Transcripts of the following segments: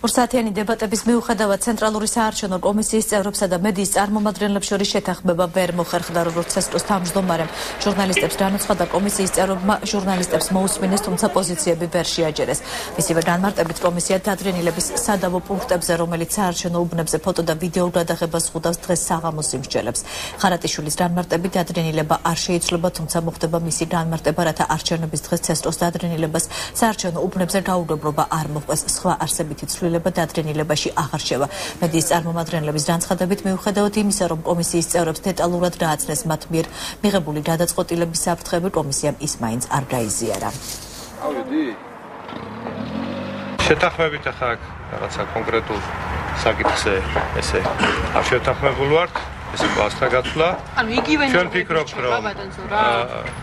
ორსაათიანი დებატების მიუხედავად ცენტრალური საარჩევნო კომისიის წევრებსა და მედიის წარმომადგენლებს შორის შეთანხმება ვერ მოხერხდა, როგორც ცესტოს თავმჯდომარემ ჟურნალისტებს განუცხადა კომისიის წევრებმა ჟურნალისტებს მოусმინეს, თუმცა პოზიციები ვერ შეაჯერეს. მისივე განმარტებით კომისია დადრენილების სადავო პუნქტებზე, რომელიც საარჩევნო უბნებზე ფოტო და ვიდეო გადაღებას ხვდავს, დღეს საღამოს იმსჯელებს. ხარატიშვილის განმარტებით დადრენილება არ შეიცვლება, თუმცა მოხდება მისი განმარტება, რათა არჩევნების დღეს ცესტოს დადრენილებას საარჩევნო უბნებზე გაუგებრობა არ მოხდეს. სხვა არსებითი ცვლილება დადრენილებაში აღარ შევა. მედიის წარმომადგენლების განცხადებით, მიუხედავად იმისა, რომ კომისიის წევრებს დეტალურად დააცნეს მათ მიერ მიღებული გადაწყვეტილების საფრთხები, კომისიამ ის მაინც არ გაიზიარა. შეთანხმებით ახლა რაღაცა კონკრეტულ საკითხზე ესე არ შეთანხმებული ვართ, ესე გვასთან გაცვლა. ჩვენ ვფიქრობთ,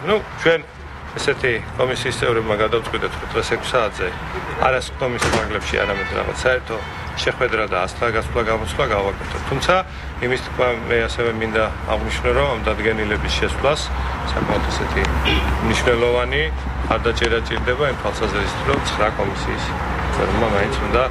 რომ ჩვენ ესეთი კომისიის წევრებმა გადავწყვიტეთ, რომ დღეს 6 საათზე არა კომისიის მაგლებში, არამედ რაღაც საერთო შეხვედრა და ასთან გასვლა გამოსვლა გავაკეთოთ. თუმცა იმის თქვა მე ასევე მინდა აღვნიშნო, რომ ამ დადგენილების შესვლას საკმაოდ ესეთი მნიშვნელოვანი მხარდაჭერა ჭირდება იმ თვალსაზრისით, რომ 9 კომისიის წევრმა მაინც უნდა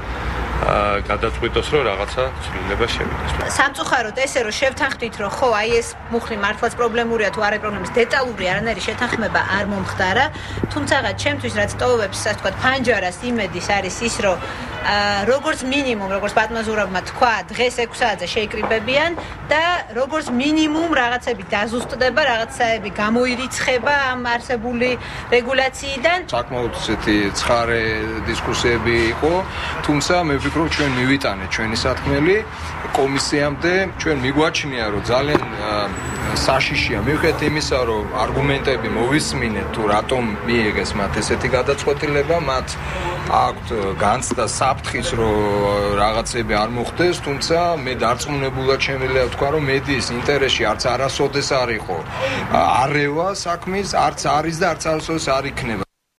გადაწყვიტოს, რომ რაღაცა ცვლილება შევიდეს. სამწუხაროდ ესე რომ შევთანხმდით, რომ ხო, აი ეს მუხლი მართლაც პრობლემურია თუ არა პრობლემის დეტალური არანაირი შეთანხმება არ მომხდარა, თუმცა ჩემთვის რაც ტოვებს, ასე ვთქვათ, ფანჯარას იმედის არის ის, რომ როგორც მინიმუმ, როგორც პატმაზურავმა თქვა, დღეს 6 საათზე შეიკრიბებიან და როგორც მინიმუმ რაღაცები დაზუსტდება, რაღაცაები გამოირიცხება ამ არსებული რეგულაციიდან. საკმაოდ ესეთი ცხარე დისკუსიები იყო, თუმცა მე ვფიქრობ, ჩვენ მივიტანეთ ჩვენი სათქმელი კომისიამდე, ჩვენ მიგვაჩნია, რომ ძალიან საშიშია მივხვდეთ იმისა, რომ არგუმენტები მოვისმინეთ თუ რატომ მიიღეს მათ ესეთი გადაწყვეტილება, მათ აქვთ განცდა საფრთხის, რომ რაღაცები არ მოხდეს, თუმცა მე დარწმუნებულად შემიძლია ვთქვა, რომ მედიის ინტერესში არც არასოდეს არ იყო არევა საქმის, არც არის და არც არასოდეს არ იქნება.